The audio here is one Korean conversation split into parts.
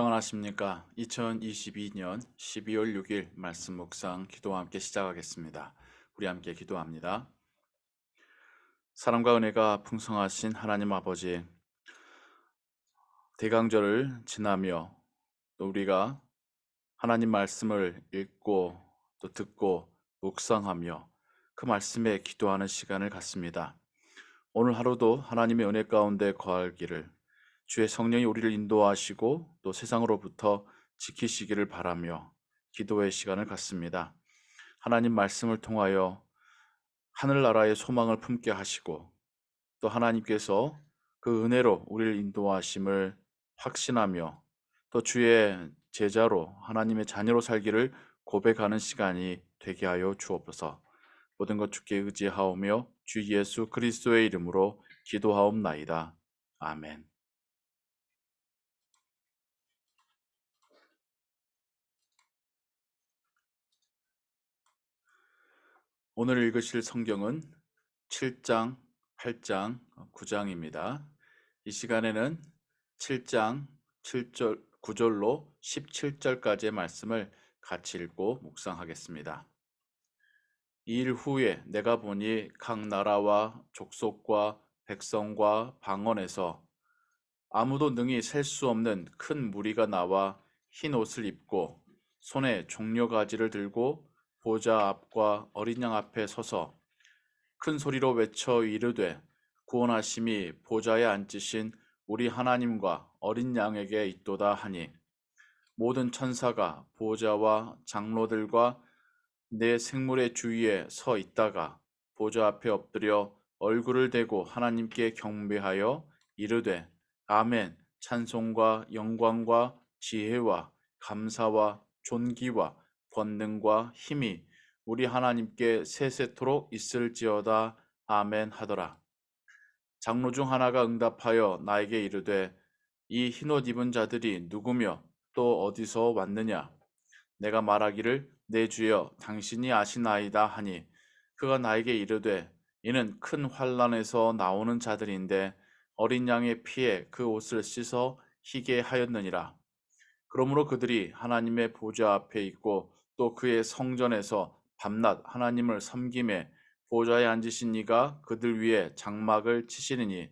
평안하십니까? 2022년 12월 6일 말씀 묵상 기도와 함께 시작하겠습니다. 우리 함께 기도합니다. 사랑과 은혜가 풍성하신 하나님 아버지, 대강절을 지나며 또 우리가 하나님 말씀을 읽고 또 듣고 묵상하며 그 말씀에 기도하는 시간을 갖습니다. 오늘 하루도 하나님의 은혜 가운데 거하기를 주의 성령이 우리를 인도하시고 또 세상으로부터 지키시기를 바라며 기도의 시간을 갖습니다. 하나님 말씀을 통하여 하늘나라의 소망을 품게 하시고 또 하나님께서 그 은혜로 우리를 인도하심을 확신하며 또 주의 제자로 하나님의 자녀로 살기를 고백하는 시간이 되게 하여 주옵소서. 모든 것 주께 의지하오며 주 예수 그리스도의 이름으로 기도하옵나이다. 아멘. 오늘 읽으실 성경은 7장, 8장, 9장입니다. 이 시간에는 7장 7절, 9절로 17절까지의 말씀을 같이 읽고 묵상하겠습니다. 이 일 후에 내가 보니 각 나라와 족속과 백성과 방언에서 아무도 능히 셀 수 없는 큰 무리가 나와 흰 옷을 입고 손에 종려가지를 들고 보좌 앞과 어린 양 앞에 서서 큰 소리로 외쳐 이르되 구원하심이 보좌에 앉으신 우리 하나님과 어린 양에게 있도다 하니 모든 천사가 보좌와 장로들과 내 생물의 주위에 서 있다가 보좌 앞에 엎드려 얼굴을 대고 하나님께 경배하여 이르되 아멘. 찬송과 영광과 지혜와 감사와 존귀와 권능과 힘이 우리 하나님께 세세토록 있을지어다. 아멘 하더라. 장로 중 하나가 응답하여 나에게 이르되 이 흰옷 입은 자들이 누구며 또 어디서 왔느냐? 내가 말하기를 내 주여 당신이 아시나이다 하니 그가 나에게 이르되 이는 큰 환난에서 나오는 자들인데 어린 양의 피에 그 옷을 씻어 희게 하였느니라. 그러므로 그들이 하나님의 보좌 앞에 있고 또 그의 성전에서 밤낮 하나님을 섬김에 보좌에 앉으신 이가 그들 위에 장막을 치시리니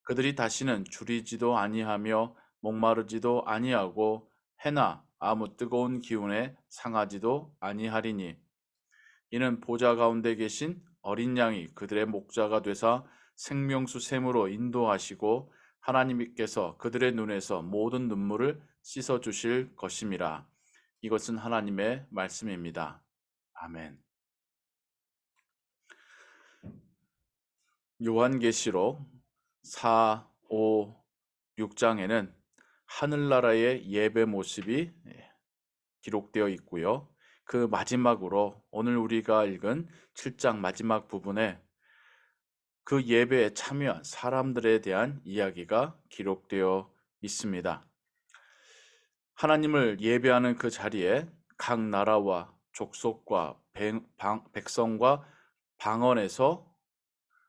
그들이 다시는 줄이지도 아니하며 목마르지도 아니하고 해나 아무 뜨거운 기운에 상하지도 아니하리니 이는 보좌 가운데 계신 어린 양이 그들의 목자가 되사 생명수 샘으로 인도하시고 하나님께서 그들의 눈에서 모든 눈물을 씻어 주실 것임이라. 이것은 하나님의 말씀입니다. 아멘. 요한계시록 4, 5, 6장에는 하늘나라의 예배 모습이 기록되어 있고요. 그 마지막으로 오늘 우리가 읽은 7장 마지막 부분에 그 예배에 참여한 사람들에 대한 이야기가 기록되어 있습니다. 하나님을 예배하는 그 자리에 각 나라와 족속과 백성과 방언에서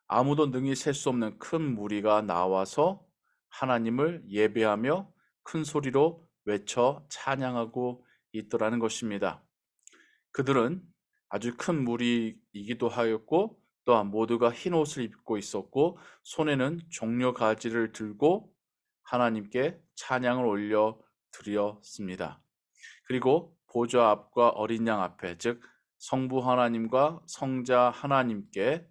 아무도 능히 셀 수 없는 큰 무리가 나와서 하나님을 예배하며 큰 소리로 외쳐 찬양하고 있더라는 것입니다. 그들은 아주 큰 무리이기도 하였고 또한 모두가 흰 옷을 입고 있었고 손에는 종려 가지를 들고 하나님께 찬양을 올려 드렸습니다. 그리고 보좌 앞과 어린 양 앞에 즉 성부 하나님과 성자 하나님께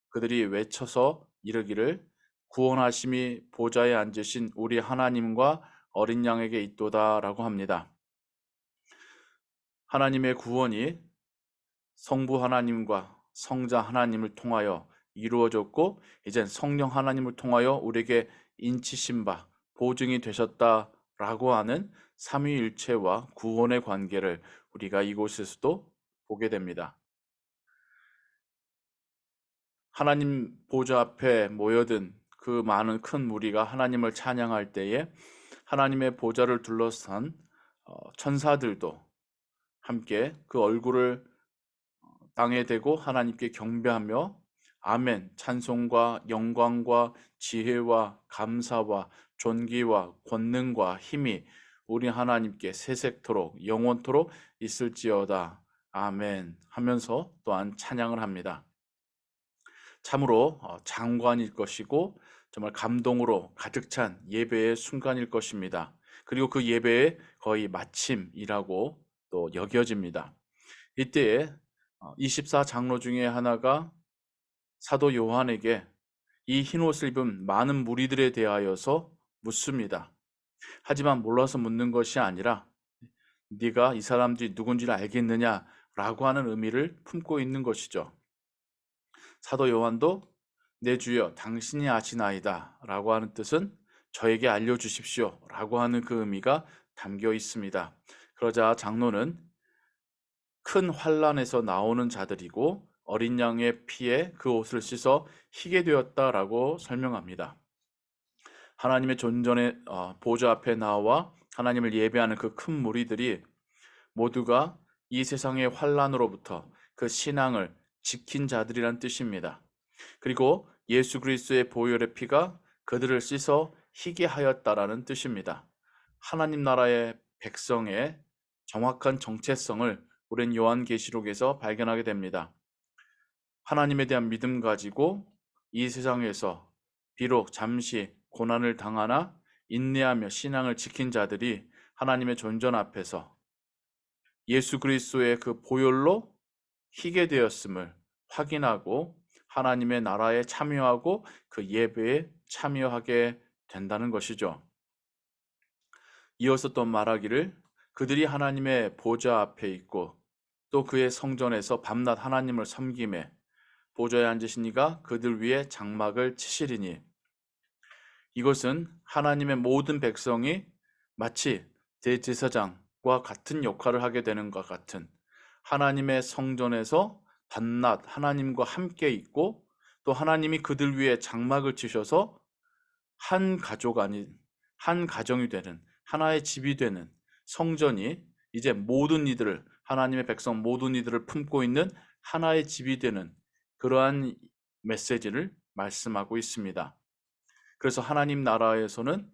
그들이 외쳐서 이르기를 구원하심이 보좌에 앉으신 우리 하나님과 어린 양에게 있도다라고 합니다. 하나님의 구원이 성부 하나님과 성자 하나님을 통하여 이루어졌고 이젠 성령 하나님을 통하여 우리에게 인치신 바 보증이 되셨다라고 하는 삼위일체와 구원의 관계를 우리가 이곳에서도 보게 됩니다. 하나님 보좌 앞에 모여든 그 많은 큰 무리가 하나님을 찬양할 때에 하나님의 보좌를 둘러싼 천사들도 함께 그 얼굴을 땅에 대고 하나님께 경배하며 아멘 찬송과 영광과 지혜와 감사와 존귀와 권능과 힘이 우리 하나님께 세세토록 영원토록 있을지어다. 아멘 하면서 또한 찬양을 합니다. 참으로 장관일 것이고 정말 감동으로 가득 찬 예배의 순간일 것입니다. 그리고 그 예배의 거의 마침이라고 또 여겨집니다. 이때에 24장로 중에 하나가 사도 요한에게 이 흰옷을 입은 많은 무리들에 대하여서 묻습니다. 하지만 몰라서 묻는 것이 아니라 네가 이 사람들이 누군지를 알겠느냐라고 하는 의미를 품고 있는 것이죠. 사도 요한도 내 주여 당신이 아시나이다 라고 하는 뜻은 저에게 알려주십시오 라고 하는 그 의미가 담겨 있습니다. 그러자 장로는 큰 환란에서 나오는 자들이고 어린 양의 피에 그 옷을 씻어 희게 되었다라고 설명합니다. 하나님의 존전의 보좌 앞에 나와 하나님을 예배하는 그 큰 무리들이 모두가 이 세상의 환란으로부터 그 신앙을 지킨 자들이란 뜻입니다. 그리고 예수 그리스도의 보혈의 피가 그들을 씻어 희게 하였다라는 뜻입니다. 하나님 나라의 백성의 정확한 정체성을 우린 요한계시록에서 발견하게 됩니다. 하나님에 대한 믿음 가지고 이 세상에서 비록 잠시 고난을 당하나 인내하며 신앙을 지킨 자들이 하나님의 존전 앞에서 예수 그리스도의 그 보혈로 희게 되었음을 확인하고 하나님의 나라에 참여하고 그 예배에 참여하게 된다는 것이죠. 이어서 또 말하기를 그들이 하나님의 보좌 앞에 있고 또 그의 성전에서 밤낮 하나님을 섬김에 보좌에 앉으신 이가 그들 위에 장막을 치시리니 이것은 하나님의 모든 백성이 마치 대제사장과 같은 역할을 하게 되는 것 같은 하나님의 성전에서 밤낮 하나님과 함께 있고 또 하나님이 그들 위에 장막을 치셔서 한 가족 아닌 한 가정이 되는 하나의 집이 되는 성전이 이제 모든 이들을 하나님의 백성 모든 이들을 품고 있는 하나의 집이 되는 그러한 메시지를 말씀하고 있습니다. 그래서 하나님 나라에서는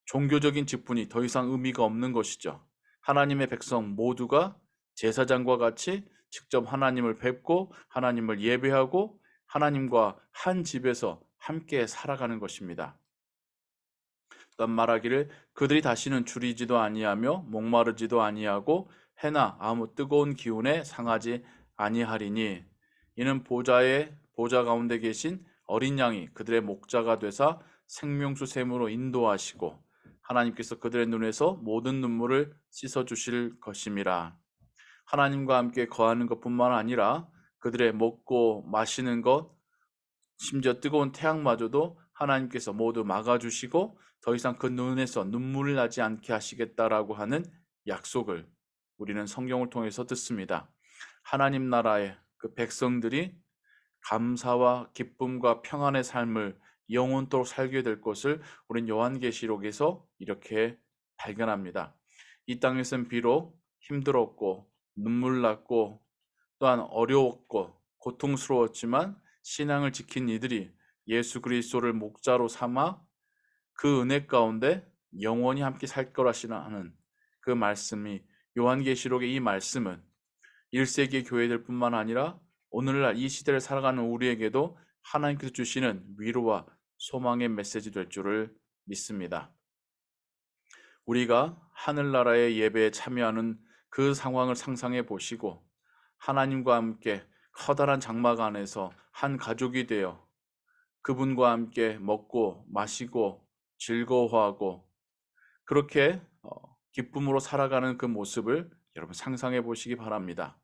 종교적인 직분이 더 이상 의미가 없는 것이죠. 하나님의 백성 모두가 제사장과 같이 직접 하나님을 뵙고 하나님을 예배하고 하나님과 한 집에서 함께 살아가는 것입니다. 또한 말하기를 그들이 다시는 줄이지도 아니하며 목마르지도 아니하고 해나 아무 뜨거운 기운에 상하지 아니하리니 이는 보좌 가운데 계신 어린 양이 그들의 목자가 되사 생명수 샘으로 인도하시고 하나님께서 그들의 눈에서 모든 눈물을 씻어 주실 것임이라. 하나님과 함께 거하는 것뿐만 아니라 그들의 먹고 마시는 것 심지어 뜨거운 태양마저도 하나님께서 모두 막아주시고 더 이상 그 눈에서 눈물을 나지 않게 하시겠다라고 하는 약속을 우리는 성경을 통해서 듣습니다. 하나님 나라의 그 백성들이 감사와 기쁨과 평안의 삶을 영원토록 살게 될 것을 우린 요한계시록에서 이렇게 발견합니다. 이 땅에서는 비록 힘들었고 눈물 났고 또한 어려웠고 고통스러웠지만 신앙을 지킨 이들이 예수 그리스도를 목자로 삼아 그 은혜 가운데 영원히 함께 살 거라시는 그 말씀이 요한계시록의 이 말씀은 1세기 교회들 뿐만 아니라 오늘날 이 시대를 살아가는 우리에게도 하나님께서 주시는 위로와 소망의 메시지 될 줄을 믿습니다. 우리가 하늘나라의 예배에 참여하는 그 상황을 상상해 보시고 하나님과 함께 커다란 장막 안에서 한 가족이 되어 그분과 함께 먹고 마시고 즐거워하고 그렇게 기쁨으로 살아가는 그 모습을 여러분 상상해 보시기 바랍니다.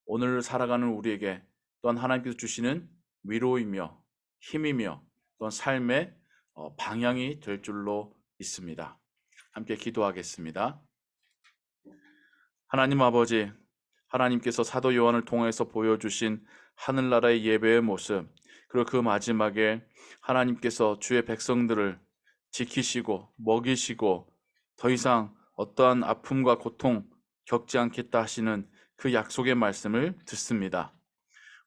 오늘 살아가는 우리에게 또한 하나님께서 주시는 위로이며 힘이며 또한 삶의 방향이 될 줄로 믿습니다. 함께 기도하겠습니다. 하나님 아버지, 하나님께서 사도 요한을 통해서 보여주신 하늘나라의 예배의 모습, 그리고 그 마지막에 하나님께서 주의 백성들을 지키시고 먹이시고 더 이상 어떠한 아픔과 고통 겪지 않겠다 하시는 그 약속의 말씀을 듣습니다.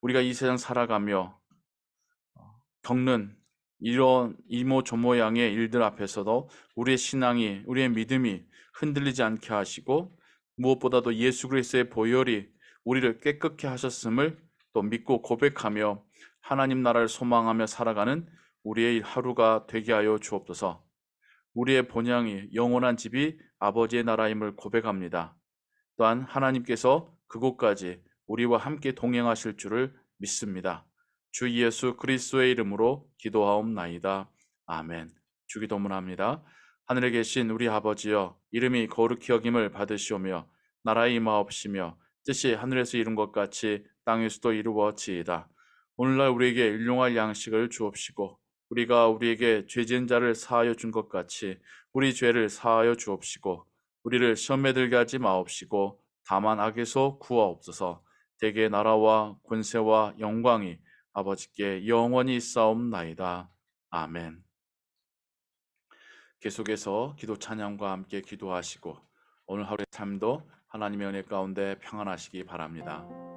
우리가 이 세상 살아가며 겪는 이런 이모저모양의 일들 앞에서도 우리의 신앙이, 우리의 믿음이 흔들리지 않게 하시고 무엇보다도 예수 그리스도의 보혈이 우리를 깨끗게 하셨음을 또 믿고 고백하며 하나님 나라를 소망하며 살아가는 우리의 하루가 되게 하여 주옵소서. 우리의 본향이 영원한 집이 아버지의 나라임을 고백합니다. 또한 하나님께서 그곳까지 우리와 함께 동행하실 줄을 믿습니다. 주 예수 그리스도의 이름으로 기도하옵나이다. 아멘. 주기도문합니다. 하늘에 계신 우리 아버지여, 이름이 거룩히 여김을 받으시오며 나라의 임하옵시며 뜻이 하늘에서 이룬 것 같이 땅에서도 이루어지이다. 오늘날 우리에게 일용할 양식을 주옵시고 우리가 우리에게 죄 지은 자를 사하여 준 것 같이 우리 죄를 사하여 주옵시고 우리를 시험에 들게 하지 마옵시고 다만 악에서 구하옵소서. 대개 나라와 권세와 영광이 아버지께 영원히 있사옵나이다. 아멘. 계속해서 기도 찬양과 함께 기도하시고 오늘 하루의 삶도 하나님의 은혜 가운데 평안하시기 바랍니다.